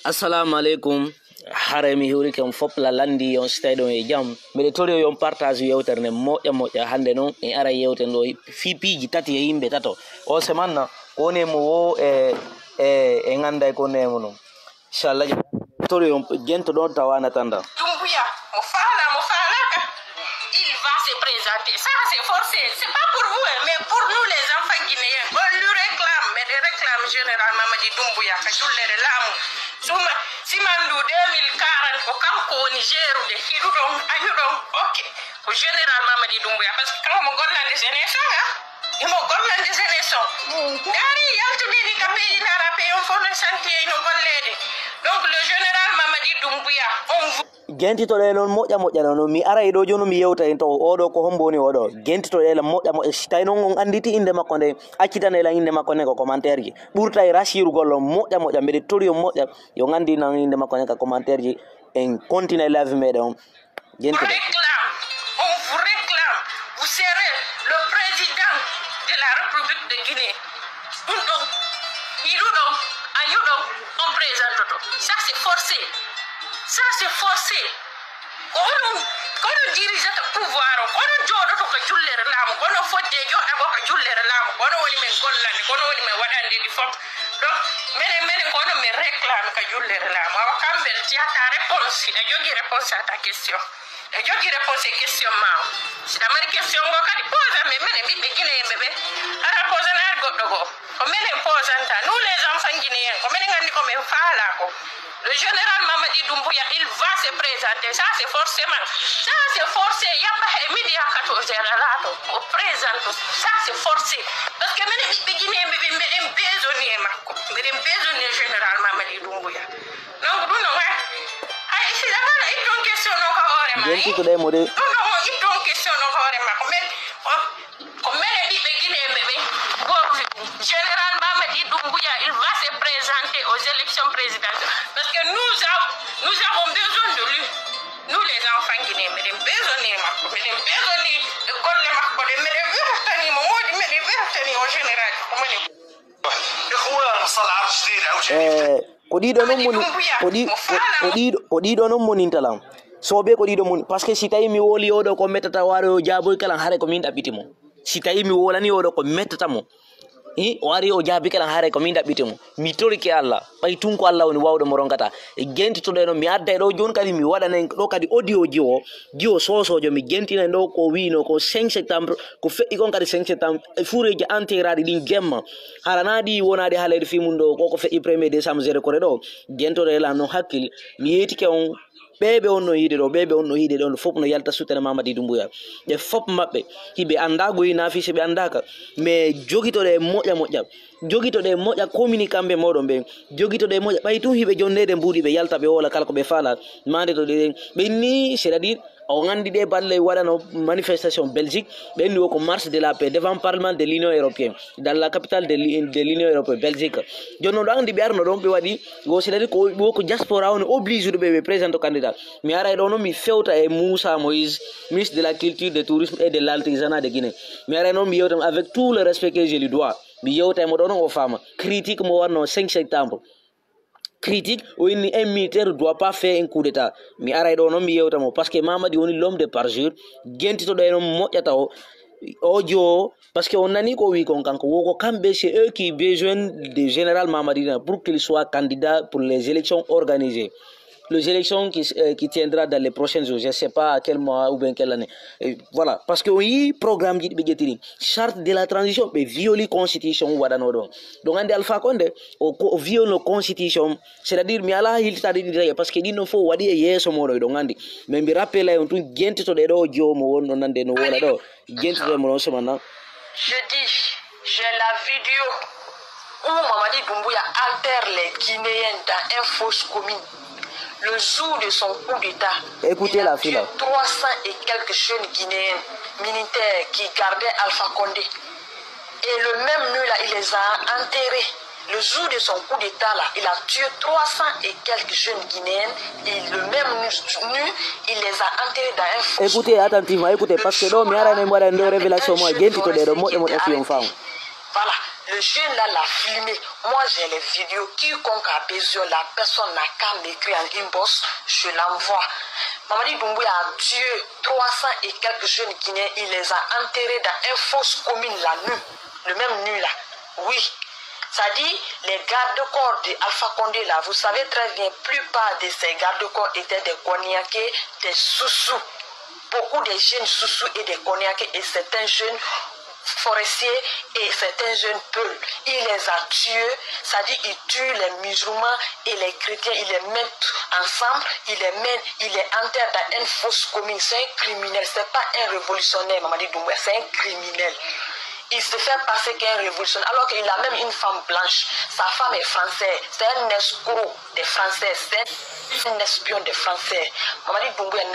Assalamu alaikum. Hare mi huri kam fopla landi on staydo e jam mede tori yon partage yewterne moƴƴa hande non e ara yewten do fipiji tati e yimbe tato o semanna woni mo wo e nganda ko nemo non inshallah tori yon gento do tawana tanda Doumbouya mo fala ka il va se présenter ça c'est forcé c'est pas pour vous mais pour nous les enfants guinéens on lui réclame mais des réclames général Mamadi Doumbouya ka jullere lamu suma simandu 2040 ko kanko woni gerude hiɗuɗon añuɗon ok ko général Mamadi Doumbouya parce que kanko mo gollande sénétion imo gollande sénétion dari yaltudeni ka pays nara pays on fof no santi no gollede donc le général Mamadi Doumbouya on gentitoɗe noon moƴƴa noon mi ara ɗo joni mi yewta en to oɗo ko homboni oɗo gentitoɗe moƴƴa si tawi noon on anditi inde makko nde accitanela inde makko nde ko commentaire ji ɓurta e rasirugol moƴƴa mbiɗe tori o moƴƴa yo gandi nan inde makko nde ka commentaire ji en continue e live meɗen on gentitoɗe on vous réclame vous serez le président de la République de Guinée ɗum ɗon yiɗuɗon añuɗon on présente to ça c'est forcé ça c'est forcé kono dirigeant pouvoir kono joɗoto ko jullere laamu kono fodde joɗago ko jullere laamu kono woni men gollande kono woni men waɗande ɗi fof donc menen kono min réclame ka jullere laamu awa kamɓe tiyata réponse ɗa jogui réponse à ta question ɗa jogui réponse e question ma o siɗa mari question go kadi pose men minen ɓiɓɓe guinéen ɓe ara posanare goɗɗo go ko minen posanta nous les enfants guinéens ko minen gandi ko men faala ko le général Mamadi Doumbouya, il va se présenter. Ça, c'est forcément. Ça, c'est forcé. Il n'y a pas de midi à 14h là. On présente. Ça, c'est forcé. Parce que même les Guinéens, mais un prisonnier, mais un prisonnier général Mamadi Doumbouya. Donc, nous, non, c'est d'abord, il y a une question, non, non, il y a une question, non, comme les Guinéens, général Mamadi Doumbouya, il va se présenter aux élections présidentielles. Parce que nous avons besoin de lui. Nous les enfants guinéens, mais des besoins de Golle Marco, mais des vertani, mais des vertani en général. ko ɗiɗo noon monintalam soɓe ko ɗiɗo mon par ce que si tawi mi woli oɗo ko mettata waro o jaaboy kala haare ko min ɗaɓɓitimo si tawi mi wolani oɗo ko mettatamo o ari o jaabi kala haare ko min ɗaɓɓitimo mi torike Allah ɓay tun ko Allah woni wawɗo mo ronkata e gentitoɗe ɗo mi adda ɗo joni kadi mi waɗanen ɗo kadi audio jiwo sosojo mi gentinen ɗo ko wino ko 5 septembre ko feƴƴi kon kadi 5 septembre e fuureji entiraɗi ɗin gemma haranaɗi wonaɗi haalede fimum ɗo koko feƴƴi 1er décembre 0 kore ɗo gentoɗe la noon hakkille mi yetike on ɓeɓe on no yiide ɗo fof no yalta sutere Mamadi Doumbouya ɓe fof maɓɓe hiɓe anda goyi nafise ɓe andaka mais joguitoɗe moƴƴa joguitoɗe moƴƴa communi kamɓe moɗon ɓe joguitoɗe moƴƴa ɓay tun hiɓe jonnede mbuuɗi ɓe yalta ɓe wola kala ko ɓe faala mande to ɗe ɓe ni c'est à dire o gandi ɗe balle waɗano manifestation Belgique ɓe ndi ko marche de la paix devant parlement de l'Union européenne dans la capitale de l'Union européenne Belgique joni noon ɗo andi ɓe arno ɗon ɓe waɗi wo c'est à dire ko diaspora on oblige ude ɓe présente candidat mi ara ɗo noon mi fewta e Moussa Moïse ministre de la culture du tourisme et de l'artisanat de Guinée mi ara noon mi yewtam avec tout le respect que je lui dois mi yewta e mo ɗo noon o fama critique mo wanno 5 septembre critique o inni un militaire doit pas faire un coup d'état mi aray ɗo noon mi yewtamo par ce que Mamadi woni l'homme de parjure gentitoɗo e noon moƴƴata o jo parce que on nani ko wi kon kanko woko kamɓe c'est eux qui besoin de général Mamadi pour qu'il soit candidat pour les élections organisées les élections qui tiendra dans les prochains jours, je ne sais pas à quel mois ou bien quelle année. Et voilà, parce que oui, programme de charte de la transition, mais viole la constitution ou donc on dit Alpha Condé, on viole la constitution, c'est-à-dire mais Allah il t'a dit parce que il ne faut pas dire yes au monde donc on dit, mais me rappelle un truc bien tout de l'eau Dieu mon on a des no voilà donc bien tout de mon maintenant. Je dis, j'ai la vidéo où Mamadi Doumbouya altère les Guinéens dans un fausse commune. Le jour de son coup d'État, écoutez la fille 300 et quelques jeunes Guinéens militaires qui gardaient Alpha Condé. Et le même nuit là, il les a enterrés. Le jour de son coup d'État là, il a tué 300 et quelques jeunes Guinéens. Et le même nuit, il les a enterrés dans un fossé. Écoutez attentivement, écoutez, parce que là, il y a une révélation. Moi, voilà. Le jeune là l'a filmé. Moi, j'ai les vidéos. Quiconque a besoin, la personne n'a qu'à m'écrire en inbox, je l'envoie. Mamadi Doumbouya a tué 300 et quelques jeunes Guinéens. Il les a enterrés dans une fosse commune la nuit. Le même nuit là. Oui. Ça dit, les gardes-corps d'Alpha Condé là, vous savez très bien, plupart de ces gardes-corps étaient des Koniakés, des Soussous. Beaucoup de jeunes Soussous et des Koniakés et certains jeunes forestiers et certains jeunes peuls. Il les a tués, ça dit, il tue les musulmans et les chrétiens, il les met ensemble, il les enterre dans une fosse commune. C'est un criminel, c'est pas un révolutionnaire, Mamadi Doumbouya, c'est un criminel. Il se fait passer qu'un révolutionnaire, alors qu'il a même une femme blanche. Sa femme est française, c'est un escroc des Français, c'est un espion des Français. Mamadi Doumbouya,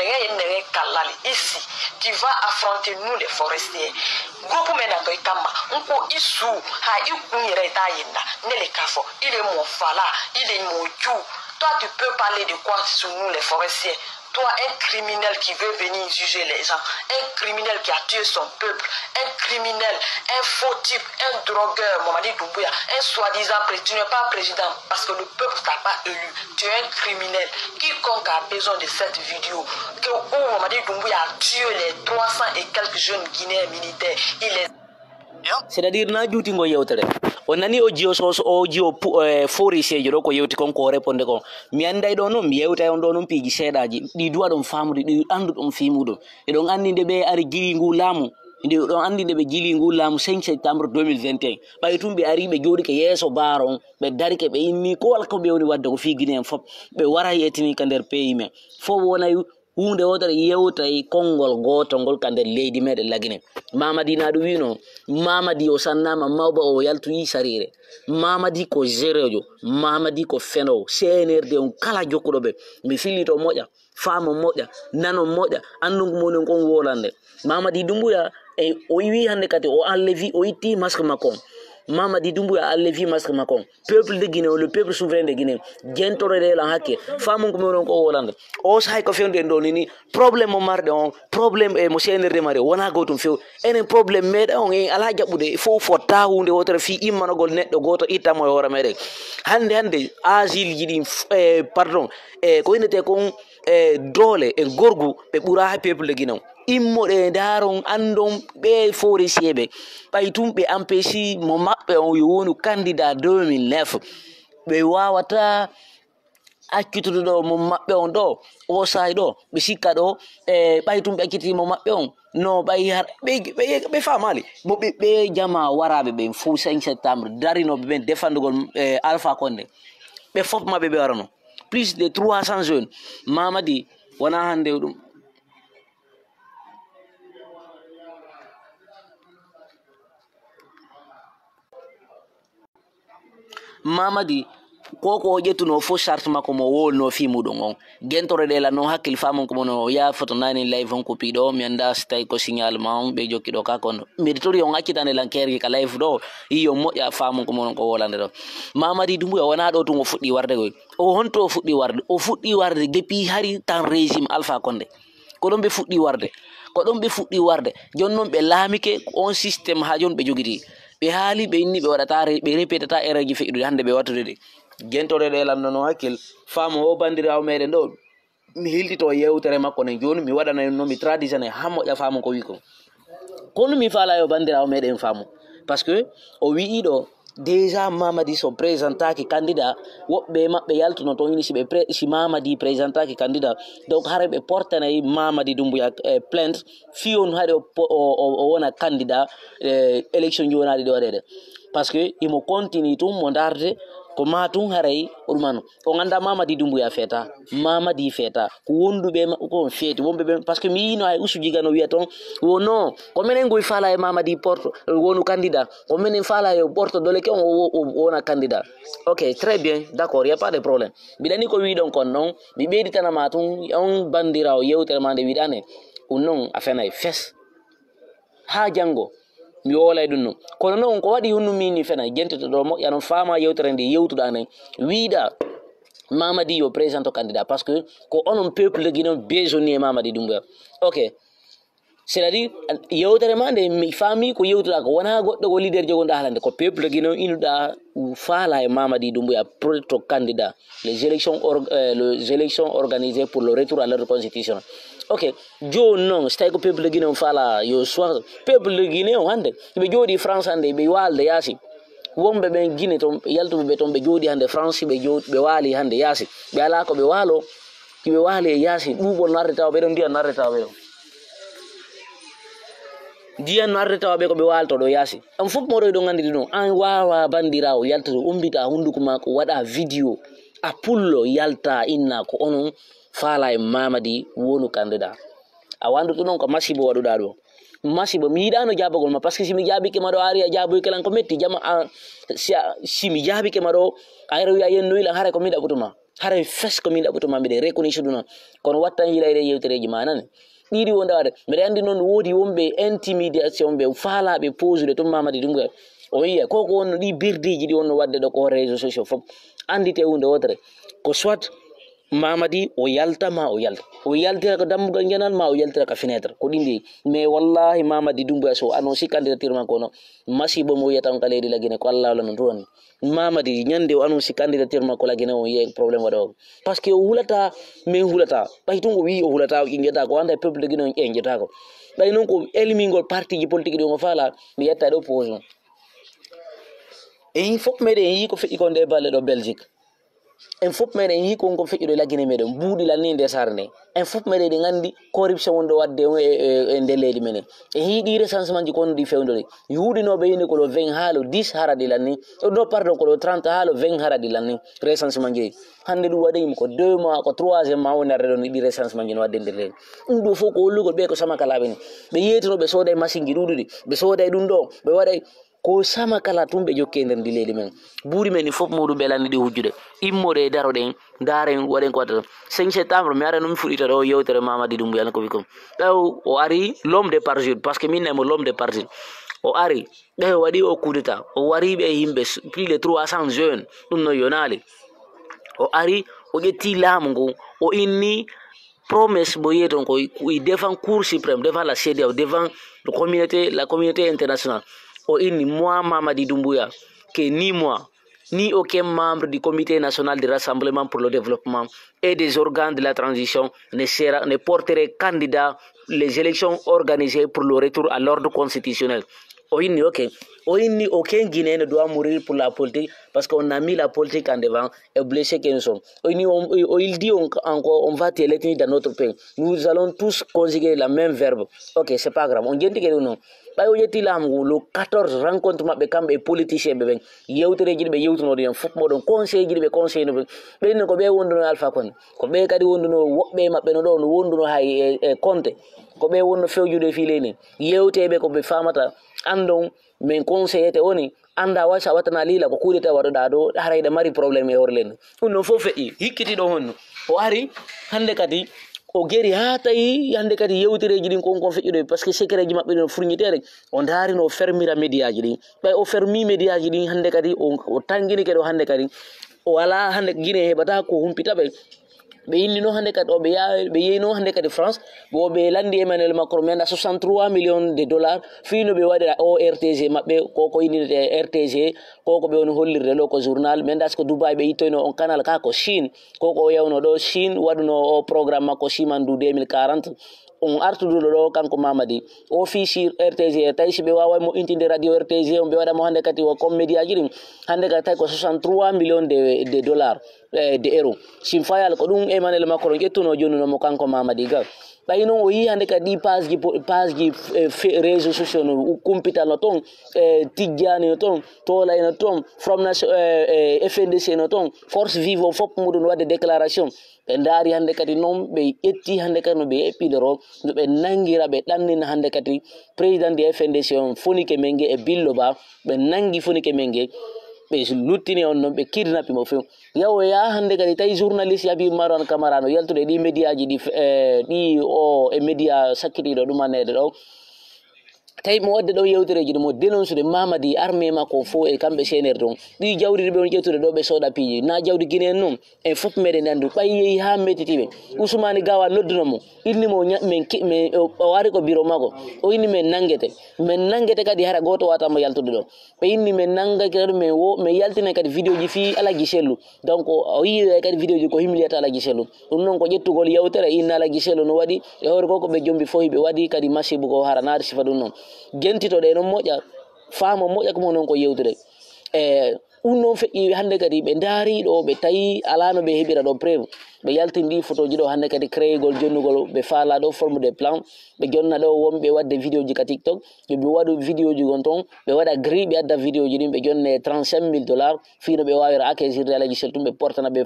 ici, tu vas affronter nous les forestiers. Groupe Menando Kama, Unko Isu, Ha Ikunire Tayenda, Nele Kafo, il est mon fala, il est mon chou. Toi, tu peux parler de quoi sur nous les forestiers? Toi, un criminel qui veut venir juger les gens, un criminel qui a tué son peuple, un criminel, un faux type, un drogueur, Mamadi Doumbouya, un soi-disant président, tu n'es pas président parce que le peuple ne t'a pas élu, tu es un criminel. Quiconque a besoin de cette vidéo, que Mamadi Doumbouya a tué les 300 et quelques jeunes Guinéens militaires, il les... C'est-à-dire na juuti ngo yewtere o nani o jio so o jio fori sejo ko yewti kon ko reponde ko mi anday do non mi yewta on do non piiji seedaaji di duwa don famude di andu don fimudo e don andinde be ari jili ngu laamu inde don andinde be jili ngu laamu 5 septembre 2021 bay tumbe ari be jodi ke yeso baron be dari ke be inni ko wal ko be woni wadde ko fi Guinée fop be wara yetini ka der pays men fo wona hunde wotere yewta e kongol gotol kande leydi mede lagine Mamadi na do wino Mamadi o sannama mawba o yaltu yi sarire Mamadi ko zerejo Mamadi ko feno CNRD on kala jokkudo be mi filito moja famo moja nano moja andungu monen kon wolande Mamadi Doumbouya e o wi hande kati o enlevi o itti masque makon Mamadi Doumbouya a levé masque makon peuple de Guinée le peuple souverain de Guinée gentore de la hakke famu ko mon ko wolande o say ko fende do ni problème mo marde on problème e mo CNRD mare wona gotum few enen problème mede on e ala jabbude fo fotta hunde wotere fi immanogol neddo goto itamo e hore mede hande asile jidi pardon ko inete kon dole e gorgu be bura ha peuple de Guinée immode daron andon be forestier bay tumbe empêchi mo mabbe on yonu candidat 2009 be wawata accitude do mo mabbe on do o say do be sikka do bay tumbe acciti mo mabbe on no bay har be famali mo be jama warabe be fu 5 septembre darino be defandugol Alpha Condé be fop mabbe be warano plus de 300 jeunes Mamadi wana hande dum Mamadi koko jetuno fo charte mako mo wolno fi mudon on gentore de la no hakil famon ko no ya photo nani live on ko pido mi anda stay ko signal ma on be jokki do ka kon meritori on akitane lankeri ka live do iyo mo ya famon ko mon ko wolande do Mamadi Doumbouya wana do to mo fuddi warde go o honto fuddi warde depuis hari tan régime Alpha Condé ko don be fuddi warde jonnon be laamike on système ha jon be jogiti be haali be inni be wadata be repetata eraji feedu hande be wattude de gentore de lam no hakil famo o bandirawo meden do mi hildito yewtere makko ne joni mi wadana no mi traditionnel hammo ja famo ko wi ko kono mi fala yo bandirawo meden famo parce que o wi do déjà Mamadi so présenta ki candidat wobbe mabbe yaltuno to ini si Mamadi présenta ki candidat donc harbe portana Mamadi Doumbouya plainte fion hade o wona candidat élection jonade do dede parce que imo continue tum mo darde ko matun haray urmano o ganda Mamadi Doumbouya feta Mamadi feta ko wondube ko feti wombe parce que mi no ay usuji gano wiaton wono ko menen goy fala e Mamadi porto wonu candidat ko menen fala e porto dole ke on wona candidat OK très bien d'accord y a pas de problème bidani ko wi don kon non mi beedi tan matun on bandirawo yewtere mande widane non afena e fes ha jango mi wolay dum non kono non ko wadi hunnu mini fena gentete do mo yanon fama yewtere ndi yewtuda nan wiida Mamadi yo présente candidat parce que ko onon peuple de Guinée besoin Mamadi Doumbouya OK c'est-à-dire yewtere ma nde mi faami ko yewtuɗa ko wona goɗɗo ko leader jogonɗa haalande ko peuple guinéen inuɗa faala e Mamadi Doumbouya proto candidat les élections organisées pour le retour à l'ordre constitutionnel. Ok, joni noon so tawi ko peuple guinéen faala yo soit peuple guinéen hande ɓe jooɗi France hande ɓe walde yaasi wonɓe ɓen Guinée toon yaltuɓe ɓe toon ɓe jooɗi hande France ɓe waali hande yaasi ɓe ala ko ɓe waalo ɓe waali e yaasi ɗuɓol narde tawa ɓeɗon ndiyan narde tawa ɓeɗon diyan narde tawa ɓe ko ɓe walto ɗo yaasi an fof moɗo ɗon andiri ɗon an wawa bandirawo yalta to umbita hunduko ma ko waɗa vidéo a pullo yalta inna ko onon faala e Mamadi wonu candidat a wanduto ɗon ko masibo waɗuɗa ɗo masibo mi yiɗano jabagol ma par ce que simi jaabike ma ɗo ari a jaaboykelan ko metti jama simi jaabike ma ɗo a rewi a yennoyila hara ko min ɗaɓutuma hara fes ko min ɗaɓutuma mbiɗe reconnaitre ɗuna kono wattan yiɗayɗe yewtereji ma nane ɗiɗi wonde waɗa mbiɗa andi noon woodi wonɓe intimidation ɓe faalaɓe posude toon Mamadi Doumbouya o yiya koko wonno ɗi birdeji ɗi wonno wadde ɗo ko réseau sociaux fof andite hunde wotere ko soit Mamadi o yalta ma o yaltira ko dammugal janal ma o yaltira ka fenêtre ko ɗindi mais wallahi Mamadi Doumbouya so annonci candidature makko no masibo mo wiyata on ka leydi la Guinée ko Allah wala non toon Mamadi ñande o annonci candidature makko la Guinée o yiye probléme waɗa o par ce que o hulata min hulata ɓay tun o wi o hulata o ƴinƴata ko anda peuple Guinée on ƴeñƴata ko ɓay noon ko elmingol parti ji politique ɗi o faala mi yetta ɗo opposition e fof meɗen en yi ko feƴƴi ko nde balle ɗo Belgique en fof meɗen yi kon ko feƴƴuɗo la Guinée meɗen buuɗi lanni nder sare nde en fof meɗen ɗi gandi corruption wonɗo wadde e nder leydi menen en hiiɗi recensement ji kono ɗi fewdori yuuɗinoɓe yini ko ɗo 20 ha lo 10 haraɗi lanni no pardon ko ɗo 30 ha lo 20 haraɗi lanni recensement ji hande ɗum waɗima ko 2 mois ko 3e ma woni arde ɗon ɗi recensement ji no wadde nder leydi ɗum ɗo fof ko hollugol ɓe ko samakalaɓe ni ɓe yeytino ɓe sooda machine ji ɗuɗuɗi ɓe sooda ɗum ɗo ɓe waɗay ko sama kala tum ɓe jokke nder ndi leydi men buuri men ni fof muɗum ɓe lanni ɗi hujjude immoɗe e daroɗen daren waɗen ko waɗata 5 septembre mi ara no mi fuɗɗita ɗo yewtere Mamadi Doumbouya ko wi kom ɗaw o ari l'homme de parjure par ce que min nemo l'homme de parjure o ari ɓe waɗi o coup d'état o wariɓe e yimɓe plus de 300 jeunes ɗum no yonali o ari o ƴetti laamu ngu o inni promesse bo yeton ko devant cour suprême devant la CEDEAO devant la communauté internationale o inni moi Mamadi Doumbouya que ni moi ni aucun membre du comité national de rassemblement pour le développement et des organes de la transition ne porterait candidat les élections organisées pour le retour à l'ordre constitutionnel. O inni aucun Guinéen ne doit mourir pour la politique parce qu'on a mis la politique en devant et blessé que nous sommes. Il dit encore, on va t'électer dans notre pays. Nous allons tous conjuguer la même verbe. Ok, c'est pas grave. On dit que non. ɓayo yetti laamu le 14 rencontre maɓɓe kamɓe politicien ɓe ɓen yewtereji ɗi ɓe yewtunoɗo hen fof moɗon conseil ji ɗi ɓe conseil no ɓe ɓenni ko ɓe wonduno Alpha Condé ko ɓe kadi wonduno woɓɓe maɓɓe no ɗo no wonduno hay e Conté ko ɓe wonno fewjude fi leydi yewteɓe ko ɓe famata andon min conseillete woni anda wa sa watana lila ko kuuɗeta waɗoɗa ɗo harayɗa mari probléme e hoore leydi ɗum noon fof feƴƴi hikkitiɗo honno o ari hande kadi o geri ha tawi hande kadi yewtereji ɗin kon feƴƴude par ce que secret ji maɓɓe ɗo fournitere o daarino o fermira médiaji ɗin ɓay o fermi médiaji ɗin hande kadi o tangini kadi o hande kadi o ala hande Guinée heɓata ko humpitaɓe ɓe innino hande kadi ɓe yeyno hande kadi France bo ɓe landi Emmanuel Macron mi anda 63 millions de dollars fino ɓe waɗira o RTG maɓɓe koko innirete RTG koko ɓe woni hollirde ɗo ko journal mi anda ko Dubai ɓe yittoyno on canal ka ko Chine koko o yawno ɗo Chine waɗuno o programme makko Simandu 2040 on artuduɗo ɗo kanko Mamadi officier RTG tawi si ɓe wawa mo intinde radio RTG on ɓe waɗamo hande kadi o comme médiaji ɗin hande kadi tawi ko 63 millions de dollars de euros sim fayal ko ɗum Emmanuel Macron ƴettuno jonnunomo kanko Mamadi ga ɓay noon o yi hande kadi ɗi page ji réseau sociaux no kumpital no toon Tidjani no toon Tolay no toon From FNDC no toon Force Vive o fof muɗum wadde déclaration ɓe ndaari hande kadi noon ɓe ƴetti hande kadi no ɓe eɓɓiloro no ɓe nangira ɓe ɗannina hande kadi président de FNDC on Fonike Mengue e Billo Ba ɓe nangi Fonike Mengue ɓe luttini on noon ɓe kidnappi mo few yawo ya hande kadi tawi journaliste Habib Maron Camara no yaltude ɗi médiaji ɗi o e média sakkitiɗo ɗumanede ɗo tay mo wadde do yewtereji mo dénoncer Mamadi armée mako fo e kambe sener don di jawdi be on jettude do be soda piiji na jawdi Guinée non en fop mede nandu bayi ha metitibe Ousmane Gawa nodduno mo inni mo men o wari ko biro mako o inni men nangete kadi hara goto wata mo yaltude do be inni men nangake men wo men yaltina kadi vidéo ji fi ala giselu donc o yi kadi vidéo ji ko himliyata ala giselu dum non ko jettugol yewtere inna ala giselu no wadi e hore ko be jombi fo be wadi kadi masibu ko hara naari sifa dum non gentito de non moƴa faamo moƴa ko non ko yewtude non feƴƴi hande kadi ɓe daari ɗo ɓe tawi alano ɓe heɓira ɗo preuve ɓe yaltindi photoji ɗo hande kadi créégol jonnugol ɓe faala ɗo forme de plan ɓe jonna ɗo wonɓe wadde vidéo ji ka TikTok ɓe waɗu vidéo ji gon toon ɓe waɗa gris ɓe adda vidéo ji ɗin ɓe jonne $35,000 fino ɓe wawira acquisirde alaji sel tum ɓe portana ɓe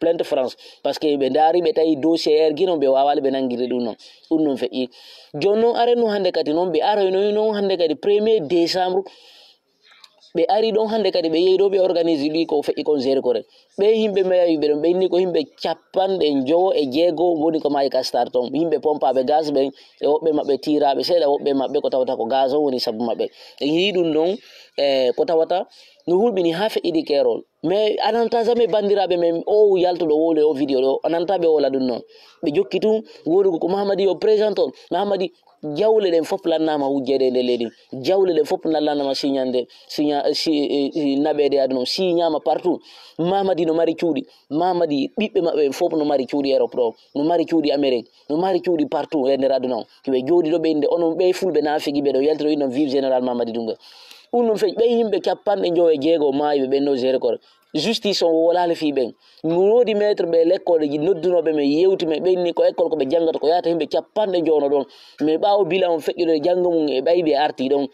plainte France par ce que ɓe daari ɓe tawi dossier guinon ɓe wawali ɓe nanguirde ɗum noon ɗum noon feƴƴi joni noon areno hande kadi noon ɓe aroynoyi noon hande kadi 1er décembre ɓe ari ɗon hande kadi ɓe yehi ɗo ɓe organise ɗi ko feƴƴi kon géré kore ɓe yimɓe mayawiɓe ɗon ɓe inni ko yimɓe 56 woni ko maayi ka star ton yimɓe pompaɓe gaz ɓen e woɓɓe maɓɓe tiraɓe seeɗa woɓɓe maɓɓe ko tawata ko gaz on woni sabu maɓɓe en yii ɗum ɗon ko tawata no hulɓini ha feƴƴiɗi keerol mais ananta jamais bandiraɓe men o yaltuɗo wole o vidéo ɗo ananta ɓe wola ɗum noon ɓe jokki tum wodugo ko Mahamadi o présente on Mahamadi jawle ɗen fof lannama wujjede nde leydi jawle ɗen fof lannama signande naɓede aduna signama partout Mamadi no mari cuuɗi Mamadi ɓiɓɓe maɓɓe fof no mari cuuɗi Europe ɗo no mari cuuɗi Amérique no mari cuuɗi partout e nder aduna o koɓe jooɗi ɗo ɓe inde onon ɓe fulɓe nafigi ɓe ɗo yaltiro innon vive général Mamadi Doumbouya ɗum ɗum feƴi ɓe yimɓe 56 maayiɓe ɓen no géré kore justice on wolali fi ɓen wodi maître ɓe l'école ji noddunoɓe men yewti men ɓenni ko école koɓe janggata ko yata yimɓe 50 ɗon mais ɓawo bila on feƴƴude jangga mum e ɓayi ɓe arti ɗon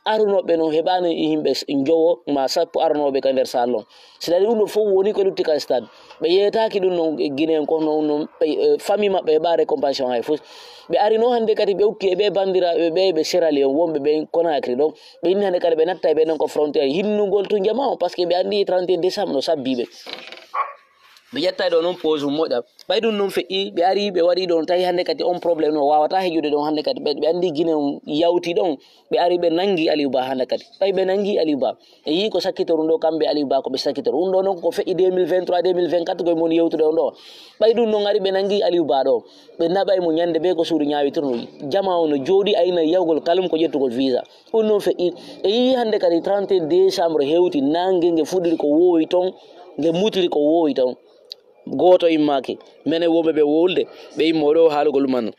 arunoɓe noon heɓani yimɓe jowo ma sappo arunoɓe ka nder salon c'est à dire ɗum ɗo fof woni ko lutti ka stade ɓe yeytaki ɗum noon Guinéen ko noon famille maɓɓe heɓa récompensation hay fof ɓe ari noon hande kadi ɓe ukki ɓe bandiraɓe ɓe Sierra Leone wonɓe ɓe Conakry ɗo ɓe inni hande kadi ɓe natta ɓe ɗon ko frontiére hinnugol to jama o par ce que ɓe andi 31 décembre no sabbiɓe ɓe ƴetta ɗo noon pose moƴƴa ɓay ɗum noon feƴƴi ɓe ari ɓe waɗi ɗon tawi hande kadi on probléme no wawata heƴude ɗon hande kadi ɓe andi Guinée yawti ɗon ɓe ari ɓe nangi Aliou Ba hande kadi ɓay ɓe nangi Aliou Ba e yi ko sakkitoru ɗo kamɓe Aliou Ba koɓe sakkitoru ɗum ɗo noon ko feƴƴi 2023 2024 koye moni yewtude on ɗo ɓay ɗum noon ari ɓe nangi Aliou Ba ɗo ɓe naɓay mo ñande ɓe ko suudu ñawitirno jama o no jooɗi ayna yawgol kalum ko ƴettugol visa ɗum noon feƴƴi e yi hande kadi 31 décembre hewti nangue ngue fuɗɗiri ko wowi toon ngue mutiri ko wowi toon goto immaki minen woɓe ɓe wolde ɓe immo ɗo haalugol man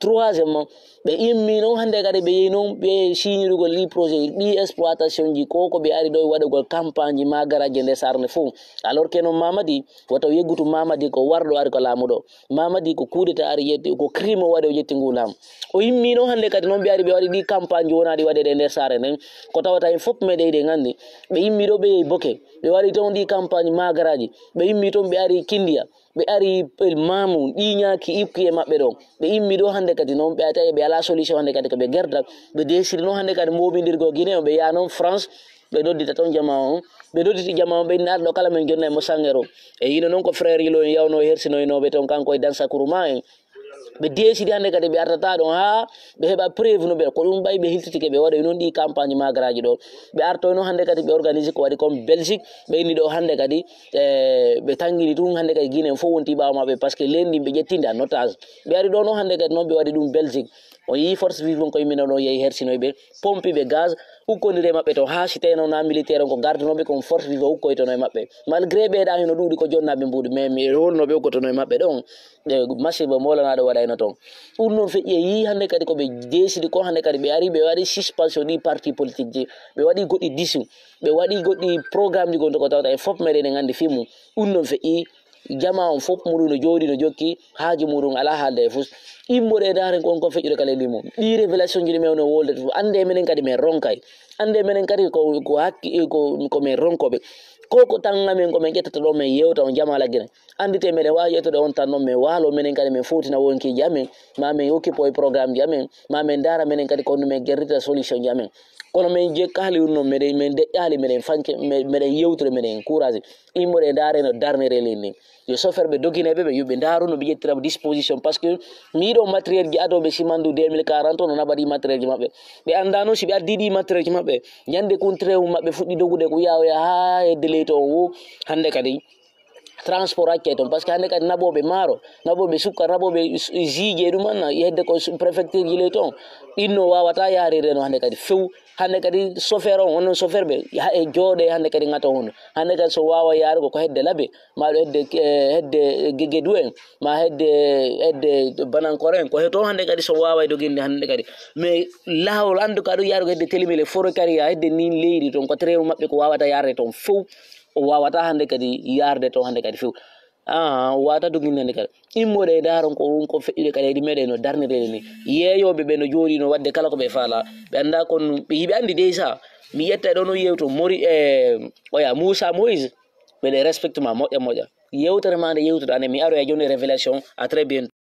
troisièmement ɓe immi noon hande kadi ɓe yehi noon ɓe signirugol ɗi projet ɗi exploitation ji ko ɓe ari ɗo waɗugol campagne ji magaraji nder sarne fof alors que noon Mamadi woto yeggutu Mamadi ko warɗo ari ko laamuɗo Mamadi ko kudeta ari yetti ko crime o waɗi o yetti ngu laamu o immi noon hande kadi noon ɓe ari ɓe waɗi ɗi campagne ji wonaɗi waɗede nder sare nden ko tawata en fof meɗeyɗe gandi ɓe immi ɗo ɓe yehi Boké ɓe waɗi toon ɗi campagne magaraji ɓe immi toon ɓe ari Kindia ɓe ari Mamou ɗi ñaaki ipki e maɓɓe ɗo ɓe immi ɗo hande kadi noon ɓe tawi ɓe ala solution hande kadi koɓe gerda ɓe desiri noon hande kadi moɓidirgo Guinée o ɓe yaha noon France ɓe doddita toon jama on ɓe dodditi jama on ɓe inni arɗo kala men jonna e mo sangero e yino noon ko frère yilo en yawno hersinoynoɓe toon kanko e Dansakuru ma en ɓe desidi hande kadi ɓe artata ɗon ha ɓe heɓa préve no ɓe ko ɗum ɓayi ɓe hiltitike ɓe waɗa noon ɗi campagne magaraji ɗo ɓe artoy noon hande kadi ɓe organise ko waɗi comme Belgique ɓe inni ɗo hande kadi ɓe tangini tun hande kadi Guinée fof wonti ɓawa maɓɓe par ce que lendi ɓe ƴettinde en otage ɓe ari ɗo noon hande kadi noon ɓe waɗi ɗum Belgique on yi force vivant ko yimɓe ɗo yehi hersinoyɓe pompiɓe gaz ukkodire maɓɓe to ha si tawi noon na militaire on ko gardenoɓe kon force vivant ukkoytono e maɓɓe malgré ɓeeɗa heno ɗuuɗi ko jonnaɓe mbuɗi mais mi holnoɓe ukkotono e maɓɓe ɗon masiba molanaɗo waɗayno toon ɗum noon feƴƴi e yi hande kadi koɓe desidi ko hande kadi ɓe ari ɓe waɗi suspension ɗi parti politique ji ɓe waɗi goɗɗi disu ɓe waɗi goɗɗi programme ji gonto ko tawta e fof meɗen gandi fimu ɗum noon feƴƴi jama on fof muɗum no jooɗi no jokki haaji muɗum ala haalde e fof immoɗe daren kon kon feƴƴude kala limo ɗi révélation ji ɗi mewno wolde to ande menen kadi min ronkay ande menen kadi ko hakki ko min ronkoɓe koko tan amen ko min ƴettata ɗo min yewta on jamala Guinée andite meɗen wawi ƴettude on tan noon min waalo menen kadi min fowtina wonkiji amen ma min occupé programme ji amen ma min dara menen kadi kono min guerrita solution ji amen kono min jekkali ɗum noon min deƴƴali meɗen fanke meɗen yewtude meɗen courage immoɗe dareno darnere leydi ndi yo chauffeur be dogineɓe ɓe yoɓe ndaru no ɓe ƴettira disposition par ce que miɗo matériel ji adoɓe simandu 2040 no naɓaɗi matériel ji maɓɓe ɓe andano si ɓe addiɗi matériel ji maɓɓe ñande contrat maɓɓe fuɗɗi dogude ko yawoya ha hedde leydi on wo hande kadi transport hakke toon par ce que hande kadi naɓoɓe maaro naɓoɓe sukka naɓoɓe jiije ɗum anna hedde ko préfecture ji ley toon ɗinno wawata yarire no hande kadi few hande kadi chauffeur on wonon chauffeur ɓe e jooɗe hande kadi gata hono hande kadi so wawa yarugo ko hedde laaɓe maɗo hedde guegueɗou en ma hedde banankore en ko heto hande kadi so wawa doginde hande kadi mais lawol andu ka ɗo yarugo hedde telimile forcaria hedde nin leydi toon ko train maɓɓe ko wawata yarde toon few o wawata hande kadi yarde to hande kadi few wata doginde hande kadi immoɗe daron ko feƴƴude kadi heɗi meɗen no darnirede ni yeeyoɓe ɓe no jooɗi no wadde kala ko ɓe faala ɓe anda kon yiɓe andi déjà mi yetta ɗo no yewto mori oya Moussa Moïse ɓeɗe respecte ma moƴƴa moƴƴa yewtere ma nde yewtude ane mi aroya joni révélation à très bientôt